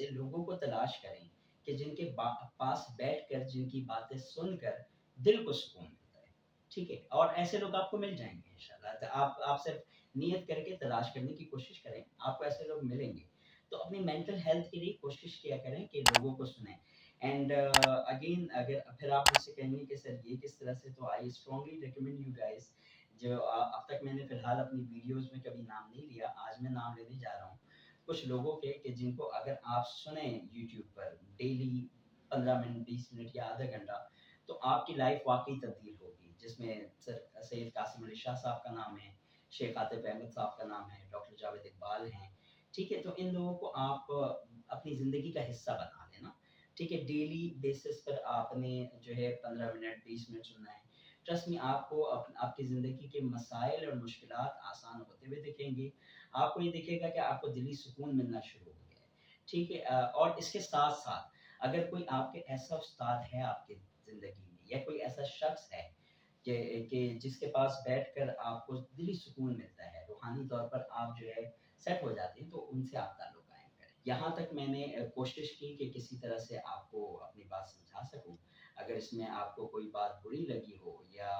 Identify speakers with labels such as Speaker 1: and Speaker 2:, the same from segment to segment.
Speaker 1: ایسے لوگوں کو تلاش کریں کہ جن کے پاس بیٹھ کر جن کی باتیں سن کر دل کو سکون ملتا ہے، ٹھیک ہے؟ اور ایسے لوگ آپ کو مل جائیں گے انشاءاللہ، تو آپ صرف نیت کر کے تلاش کرنے کی کوشش کریں، آپ کو ایسے لوگ ملیں گے۔ تو اپنی مینٹل ہیلتھ کے لیے کوشش کیا کریں کہ لوگوں کو سنیں۔ اینڈ اگین اگر پھر آپ مجھ سے کہیں گے کہ سر یہ کس طرح سے، تو I strongly recommend you guys, جو اب تک میں نے فی الحال اپنی ویڈیوز میں کبھی نام نہیں لیا، آج میں نام لینے جا رہا ہوں کچھ لوگوں کے، کہ جن کو اگر آپ سنیں یوٹیوب پر ڈیلی 15 منٹ 20 منٹ یا آدھا گھنٹہ، تو آپ کی لائف واقعی تبدیل ہوگی، جس میں سر سید قاسم علی شاہ صاحب کا نام ہے، شیخ عاطف احمد صاحب کا نام ہے، ڈاکٹر جاوید اقبال ہیں، ٹھیک ہے؟ تو ان لوگوں کو آپ اپنی زندگی کا حصہ بنا لینا، ٹھیک ہے؟ ڈیلی بیسس پر آپ نے جو ہے 15 منٹ 20 منٹ سننا ہے، ٹرسٹ میں آپ کو آپ کی زندگی کے مسائل اور مشکلات آسان ہوتے ہوئے دکھیں گے، آپ کو یہ دکھے گا کہ آپ کو دلی سکون ملنا شروع ہو گیا ہے، ٹھیک ہے؟ اور اس کے ساتھ ساتھ اگر کوئی آپ کے ایسا استاد ہے آپ کی زندگی میں، یا کوئی ایسا شخص ہے کہ جس کے پاس بیٹھ کر آپ کو دلی سکون ملتا ہے، روحانی طور پر آپ جو ہے سیٹ ہو جاتے ہیں، تو ان سے آپ تعلق قائم کریں۔ یہاں تک میں نے کوشش کی کہ کسی طرح سے آپ کو اپنی بات سمجھا سکوں، اگر اس میں آپ کو کوئی بات بری لگی ہو یا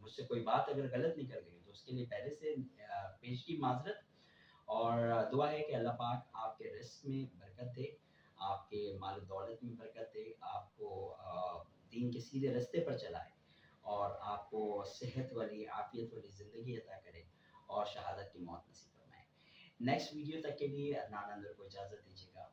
Speaker 1: مجھ سے کوئی بات اگر غلط نکل گئی تو اس کے لیے پہلے سے پیشگی معذرت، اور دعا ہے کہ اللہ پاک آپ کے رزق میں برکت دے، آپ کے مال و دولت میں برکت دے، آپ کو دین کے سیدھے رستے پر چلائے، اور آپ کو صحت والی عافیت والی زندگی عطا کرے، اور شہادت کی موت نصیب فرمائے۔ نیکسٹ ویڈیو تک کے لیے عدنان اندر کو اجازت دیجیے گا۔